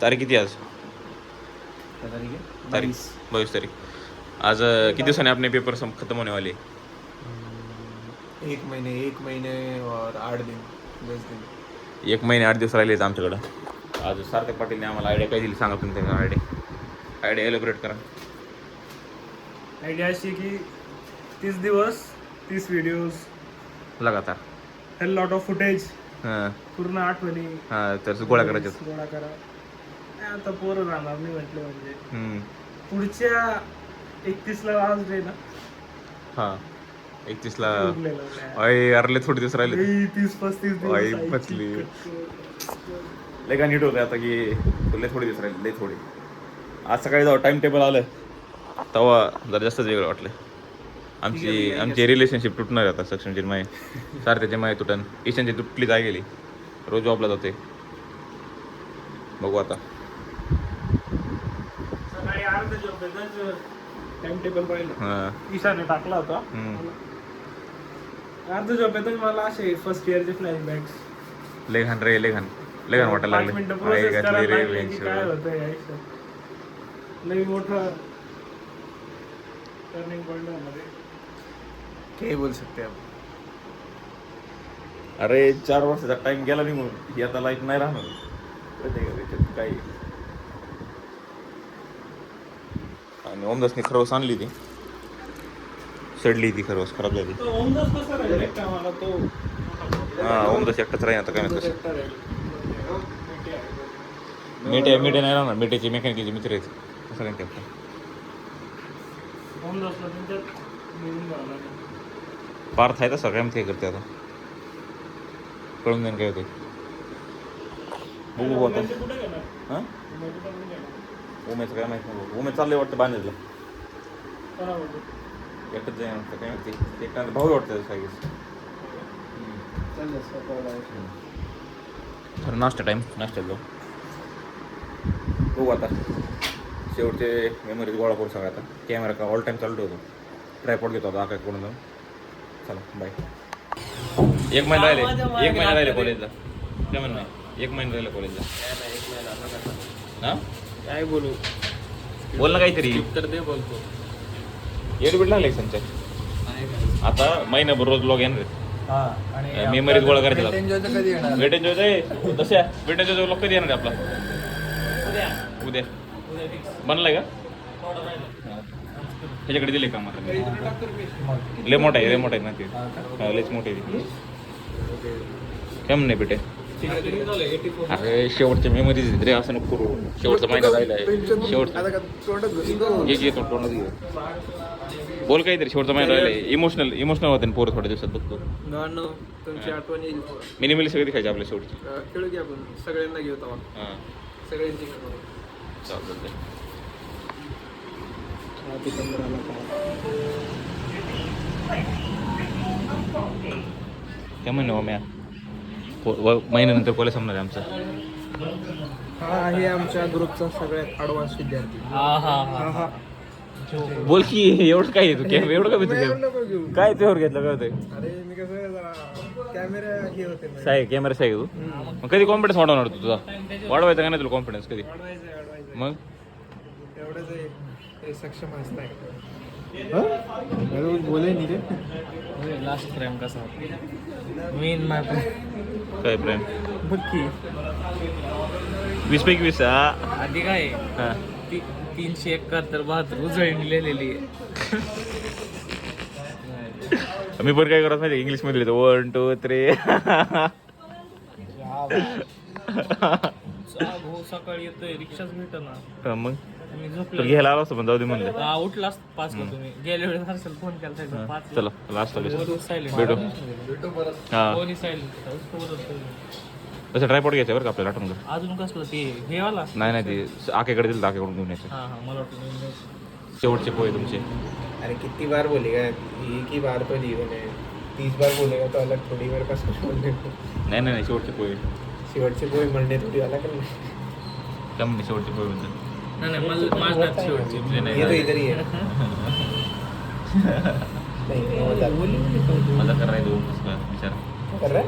तारीख किती आज? तारीख 22 तारीख. आज किती दिवसांनी आपने पेपर खत्म होने वाले? 1 महीने और 8 दिन 10 दिन. 1 महिने 8 दिवस राहिले आहेत आमच्याकडं. आज सार्थक पाटीलने आम्हाला आयडिया काय दिली सांगा तुम्ही त्या आयडिया एलिब्रेट करा. आयडिया अशी की 30 दिवस 30 व्हिडिओज लगातार. हेल लॉट ऑफ फुटेज, हां पूर्ण आठवणी हां तर गोळा करायच्यात. गोळा करा. काय आता पोरं राहणार नाही म्हटलं म्हणजे हम्म. पुढच्या 31ला आज डे ना. हां 31ला. उरलेलं नाही. अय अरले थोडे दिवस राहिले. 30-35 आई दिवस पचली. लय का नीट होतं आता की लय थोडे दिवस राहिले, लय थोडे. आज सकाळी जेव्हा टाइम टेबल आलं तेव्हा जरा जास्तच वेगळं वाटलं. आमची रिलेशनशिप तुटणार आहे आता. सक्षमची माय सारथ्याची माय तुटन, ईशानची तुटली जाय गेली. रोज जॉबला जाते. बघू आता. सकाळी अर्ध झोपेतच टाइम टेबल पाहिलं. हां ईशाने टाकला होता. अर्ध झोपेतच मला असे फर्स्ट इयरचे फ्लॅशबॅक्स. लय घाण वाटायला 5 मिनिटं प्रोसेस लागले. करायला लागले की काय होतं या आयुष्यात. लई मोठं टर्निंग पॉइंट मध्ये. क्या बोल सकते हैं आप. अरे 4 वर्षाचा टाइम गेला निघून. ही आता लाईफ नाही राहणार. काही आणि ओमदासनी खरवस आणली ती, सडली ती खरवस, खराब झाली. तो ओमदास कसा राहिला का मला तो. हां ओमदास एकटाच राहील आता काय माहिती कसं. एकटा राहिला. मिठे नाही राहणार. मिठेचे मेकॅनिकचे मित्र आहेत कसं काय ते. ओमदासला त्यांच्यात निघून जावं लागेल. पार्थ आहे तसं काय माहिती करते आता. कळून जाईन काय होते. बघू आता. ओमदासचे कुठे गेला? हां ओमदास कुठे गेला? उमेचं काय माहिती नाही. उमेश चाललंय वाटतं बांधलेलं. बरोबर. एकटंच जाईन वाटतं काय माहिती. एकटा भाऊ वाटतं सागीस. तर नाश्त्याला जाऊ. बघू आता. शेवटचे मेमरीज गोळा करू सगळं आता. कॅमेरा का ऑल टाईम चालू ठेवतो. ट्रायपॉड घेतो आता आकाकडून जाऊन. चला बाय. 1 महिना राहिले कॉलेजला. काय म्हणणं 1 महिना राहिले कॉलेजला. हां काय बोलू. बोल ना काहीतरी. तर ते बोलतो. एडबिट लागले संचार. आता महिनाभर रोज ब्लॉग येणार. आणि मेमरीज गोळा करायचे. कधी येणार. वेट एन्जॉय तशा वेट एन्जॉय ब्लॉग कधी येणार आहे आपला. उद्या बनलाय का. ह्याच्याकडे दिले का मला. लय मोठा आहे ना ते. लयच मोठे आहे. केम नाही बेटे. अरे शेवटच्या मेमरीज रे असं नको करू. शेवटचा महिना राहिला आहे. बोल काहीतरी. शेवटचा महिना राहिला आहे. इमोशनल होते ना पोरं थोड्या दिवसात बघतो. तुमची आठवण येईल. मिनिमली सगळी खायची आपल्या शेवटची. खेळू की आपण सगळ्यांना घेऊ तेव्हा. हां सगळ्यांची चालतं. काय म्हणणं मम्या. महिन्यानंतर कॉलेज संपणार आहे आमचं. हा आहे आमच्या ग्रुपचा सगळ्यात ॲडव्हान्स विद्यार्थी. बोल की एवढं काय तू कॅमेरा एवढं का तू काय त्यावर घेतलं काय होतं. अरे मी कसं कॅमेरा हे होते साय कॅमेरा साय तू. मग कधी कॉन्फिडन्स वाढवणार तू तुझा. वाढवायचा का नाही तुला कॉन्फिडन्स कधी. मग एवढंच आहे सक्षम असताय. बोले नहीं रे. लास्ट प्रेम कसा मी माय काय प्रेम. बक्की 20 पैकी 20. आधी काय हां 371 उजळणी लिहिलेली आहे. मी पण काय करत माहिती इंग्लिशमध्ये लिहितो 1 2 3. सकाळी येतोय रिक्षाच भेटना. मग मी तर झोपलो. घ्यायला आलो असतो पण जाऊ दे म्हणलं. उठलास 5 का तुम्ही गेल्या वेळेस हर्षल फोन केला 5. चला लास्ट सायलेंट भेटू. हां फोन सायलेंट. तसं ट्रायपॉड घ्यायचं बरं का आपल्याला आठवण कर. अजून कसलं ते हे वाला. नाही ते आकेकडे दिलं आकेकडून घेऊन यायचं. हां मला वाटलं शेवटचे पोहे तुमचे. अरे कितनी बार बोलेगा. एक ही बार तो जीवन है. 30 बार बोलेगा तो अलग थोड़ी बार का बोलने को. नाही शेवटचे पोहे. शेवटचे पोहे म्हणणे थोडी अलग है. कम नाही शेवटचे पोहे म्हणतात. नाही माझं शेवटची ये तो इधर ही है. नहीं मजा कर रहा है 2 विचार कर रहा है.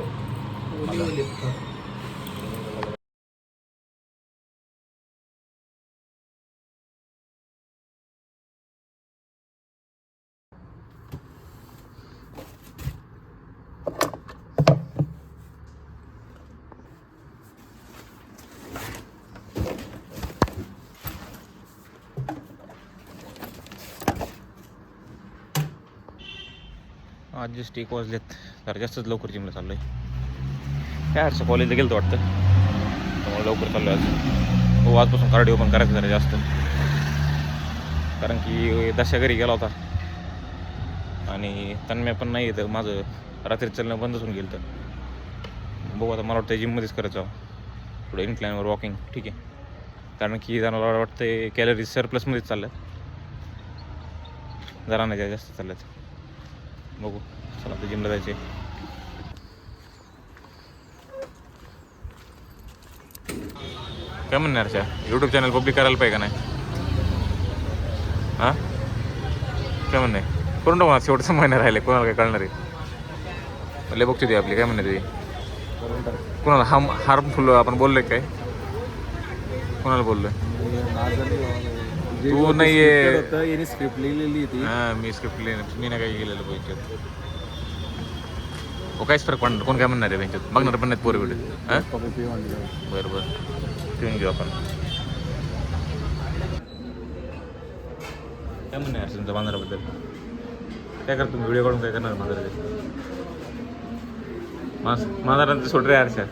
आज जस्ट 1 वाजलेत, जरा जास्तच लवकर जिमला चाललो आहे. काय हर्षा कॉलेजला गेलं वाटतं, त्यामुळे लवकर चाललो आहे आज. हो, आजपासून कार्डिओ पण करायचं जरा जास्त, कारण की दशा घरी गेला होता आणि तन्मय पण नाही तर माझं रात्री चालणं बंदच होऊन गेलं. तर बघू आता, मला वाटतं जिममध्येच करायचं जावं थोडं इन्क्लाइनवर वॉकिंग. ठीक आहे, कारण की जरा मला वाटतं कॅलरीज सरप्लसमध्येच चालल्यात, जरा नाही जास्त चालल्यात. बघू, चला आता जिमला जायचे. काय म्हणणार त्या यूट्यूब चॅनल पब्लिक करायला पाहिजे का नाही? हां, काय म्हणणं आहे? करून टाकू ना, शेवटचा महिना राहिले, कोणाला काय कळणार आहे? लय बघते ती आपली, काय म्हणणे ती कोणाला हार्मफुल आपण बोललोय काय? कोणाला बोललोय? तू नाही आहे. स्क्रिप्ट लिहिलेली ती. हां, मी स्क्रिप्ट लिहिलं, मी नाही काही गेलेलं पाहिजे. हो, काहीच फरक पडणार, कोण काय म्हणणार आहे त्यांच्यात, बघणार पण नाहीत पोरं बिडे. हां, बरं बरं, ठेवून घेऊ आपण. काय म्हणणं आहे तुमच्या बांधाराबद्दल? काय करतो तुम्ही, व्हिडिओ काढून काय करणार बांधाराचे? बांधारांचं सोड रे आरशा.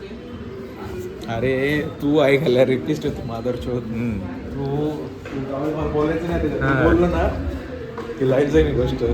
अरे तू ऐकायला रिक्वेस्ट होती मादर चोत. तू बोलायचं नाही त्याच्यात, बोललं ना की लाईट जाईल गोष्ट.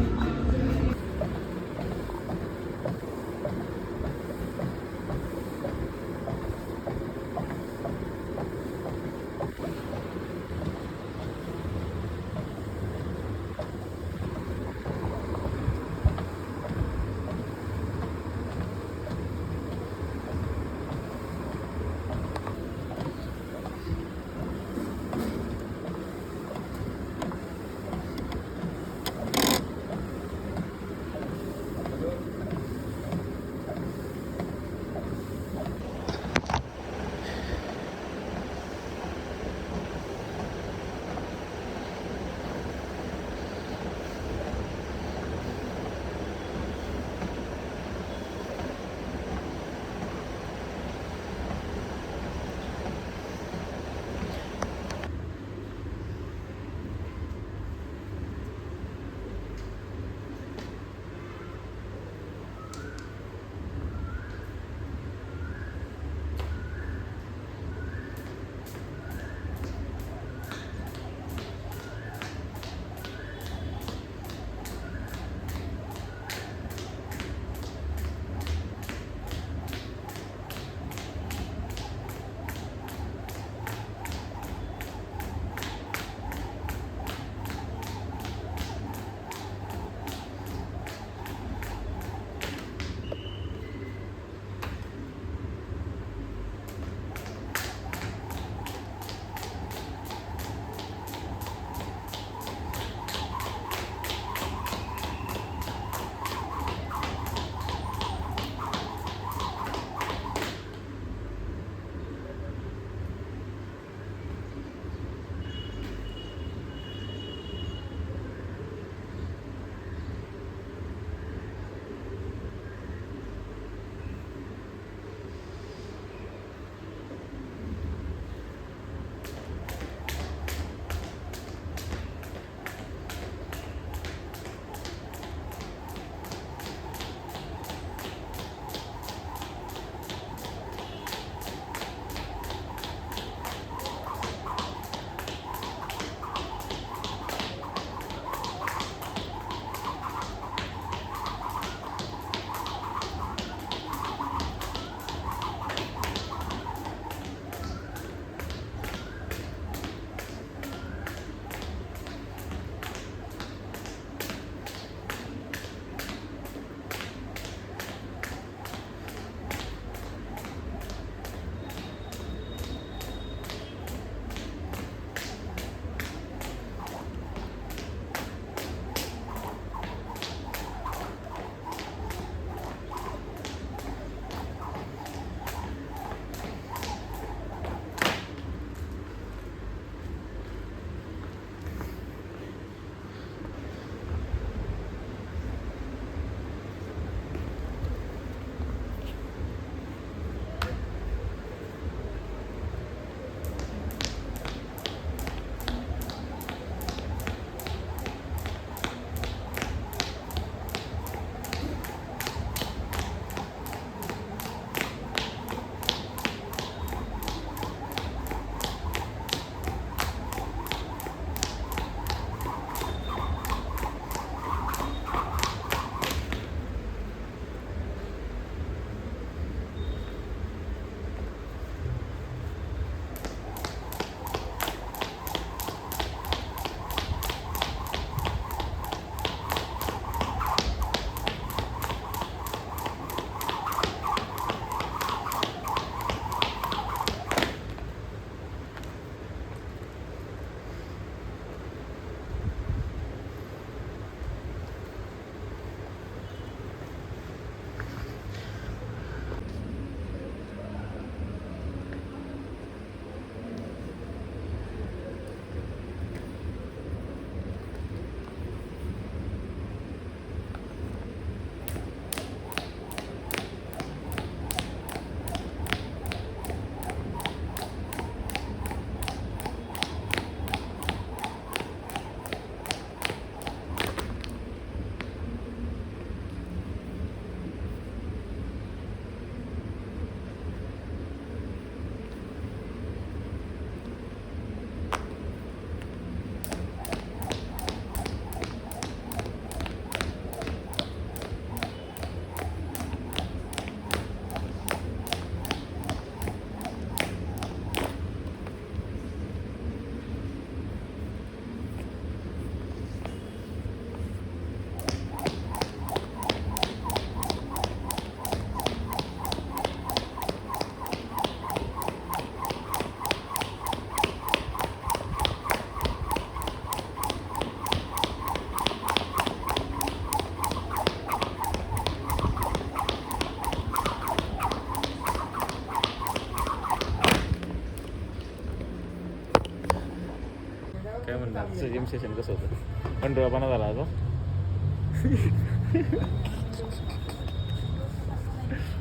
काय म्हणतात जिम सेशन कसं होतं कंट्रोलपणा झाला आता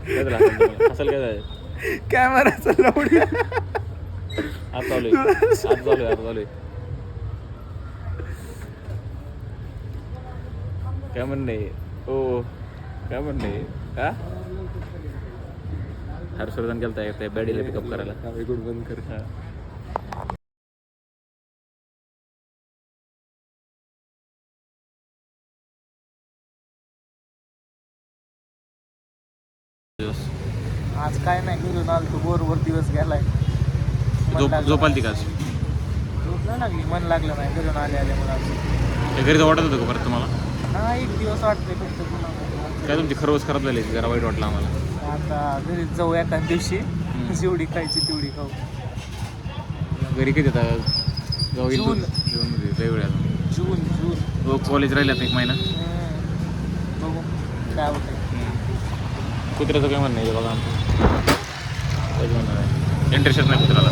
काय झालं असेल काय झालं कॅमेराचा लावून आज चालू आहे काय म्हणणे ओ काय म्हणणे का हर्षवर्धन गेलता त्या बॅडीला पिकअप करायला गुड बंद कर. आज काय नाही घेऊन आलो तू बोरवर दिवस गेलाय. झोप आली का झोप नाही लागली मन लागलं नाही घरून आले मला. घरी वाटत होतं का परत तुम्हाला हा एक दिवस वाटतंय फक्त पुन्हा. काय तुमची खरवच खराब झाली जरा वाईट वाटलं आम्हाला. आता घरी जाऊ एका दिवशी जेवढी खायची तेवढी खाऊ. घरी किती येतात जून. जूनमध्ये लय वेळ आहे जून कॉलेज राहिले आता 1 महिना. बघू काय होतंय. कुत्र्याचं काय म्हणणं आहे बघा आमचं काय म्हणणार आहे इंटरेस्टच नाही कुत्र्याला.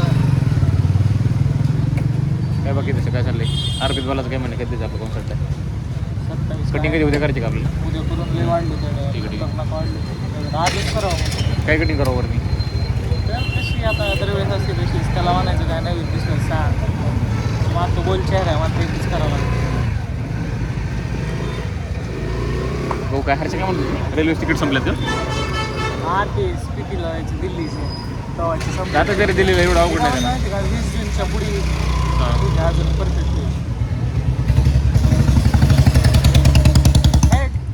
काय बाकी तसं काय चाललंय आरपीत बोलायचं काय म्हणणं कधी आपलं कॉन्सर्ट आहे 27 कटिंग कधी उद्या करायची का आपल्याला उद्या करून लय वाढले ठीक आहे, ठीक आहे. वाढले आजच करावं. काय कटिंग करावं मी तर कशी आता दरवेळेस असते तशीच त्याला म्हणायचं काय नवीन दिसलं सांग मग तो बोल चेहरा आहे मला तेच करावं लागतं. हो काय हरचे काय म्हणतो रेल्वे तिकीट संपल्यात का हा ते स्पीटीला यायचे दिल्लीचे तवाची समजा आता जरी दिल्लीला एवढं अवघड नाही झालं. माहिती का 20 जूनच्या पुढे हां ठीक आहे अजून परफेक्ट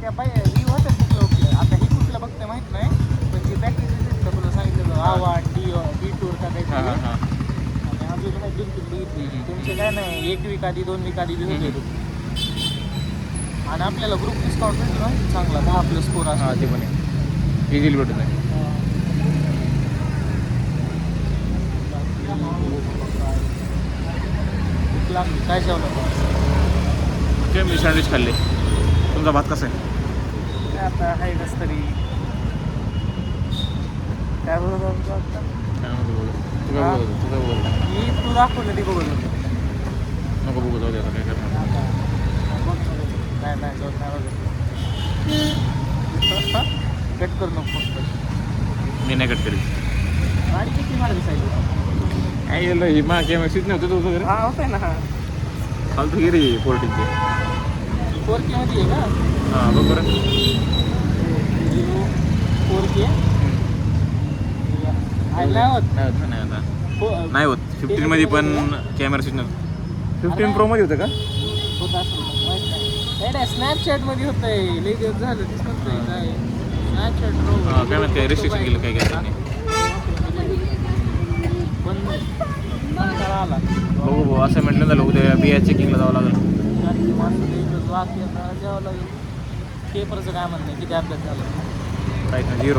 त्या बाई ही होतं कुठलं आता ही कुठलं बघते माहीत नाही पण जी पॅकेज तुला सांगितलं आवा डी टूर का काही हां हां हां आणि अजून नाही 2-3 बघितली तुमचे काय नाही 1 वीक आधी 2 वीक आधी बी होते आणि आपल्याला ग्रुप डिस्काउंट भेटतो ना चांगला 10+ स्कोर हां असतो. ते पण आहे इझिली भेटत आहे काय जेवलं काय मी सँडविच खाल्ले तुमचा भात कसा आहे आता आहे कस तरी काय बोलत होतो आता? काय म्हणतो बोल तू काय बोलत होता? तू काय बोलत होता? मी तू दाखवलं ती बघत होतो नको बघू जाऊ दे आता काय करणार नाही जाऊ नाही कट करू नको फक्त मी नाही कट करीत गाडी किती मार दिसायची काय गेलं ही मा काय सीट नव्हतं तुझं घरी हा होत आहे ना हा फालतू गिरी 14चे 4K मध्ये आहे का हां बघ बरं 4K नाही होत नाही आता नाही होत 15 मध्ये पण कॅमेरा सीट नव्हतं 15 प्रो मध्ये होतं का होत असेल माहित नाही स्नॅपचॅटमध्ये होत आहे लई दिवस झालं दिसत नाही काय स्नॅपचॅट हां काय म्हणते रिस्ट्रिक्शन केलं काय काय नाही बंद आला बघू भाऊ असं म्हटलं झालं उद्या बिया चेकिंगला जावं लागेल द्यावं लागेल पेपरचं काय म्हणणं किती अभ्यास झाला काहीच नाही 0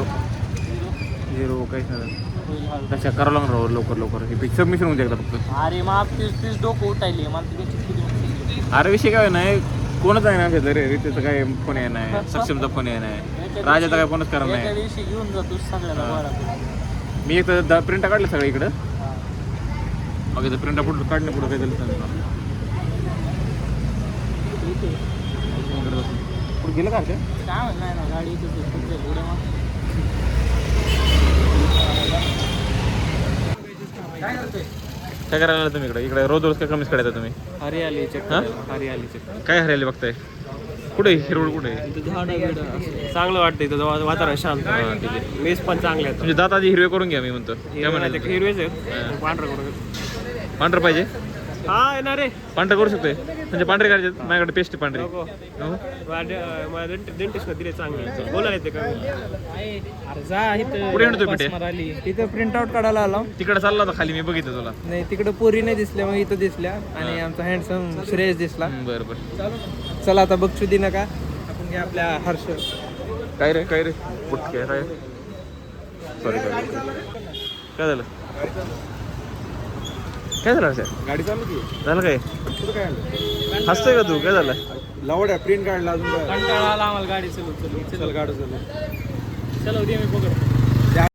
काहीच नाही होईल हळू. तशा करावं लागणार लवकर हे सबमिशन होऊन एकदा फक्त अरे मग तीच डोकं उठायली मला त्याची किती अरे विषय काय नाही कोणच आहे ना घेतलं रे रितेचं काय फोन आहे नाही सक्षमचा फोन आहे नाही राजाचा काय फोनच करणार एका नाही दिवशी घेऊन जातो सगळ्याला गोळा मी एक तर प्रिंटा काढलं सगळं इकडं मग इथं प्रिंटा पुढं काढणं पुढं काय झालं पुढे गेलं का ते काय म्हणत नाही ना गाडी इथं पुढे मग काय करतोय काय करायला आला तुम्ही इकडे रोज काय कमीच काढायचा तुम्ही हरियाली चेक हां? हरियाली चेक काय हरायला बघताय कुठे हिरवळ कुठे चांगलं वाटतं इथं वातावरण शांत हां ठीक आहे मेस पण चांगले आहेत तुमचे दात आधी हिरवे करून घ्या मी म्हणतो काय म्हणाले हिरवेच आहेत पांढरं करून पांढरं पाहिजे हा येणार रे पांढरं करू शकतोय म्हणजे पांढरे करायचे माझ्याकडे पेस्ट पांढरी हो? डेंटिस्ट दिले चांगले बोलायला येते का अरे जा कुठे आणतोय पिठे इथं प्रिंट आउट काढायला आला तिकडे चालला होता खाली मी बघितलं तुला नाही तिकडे पोरी नाही दिसल्या मग इथं दिसल्या आणि आमचा हँडसम श्रेयस दिसला बरं बरं चला आता बघू दे नका आपण घ्या आपल्या हर्ष काय रे पुटके काय सॉरी काय झालं काय झालं सर गाडी चालू की झालं काय कुठं काय आलं हसतोय का तू काय झालं लावड्या प्रिंट काढला अजून कंटाळा आला आम्हाला गाडी चलू चल गाडी चलू दे मी पकड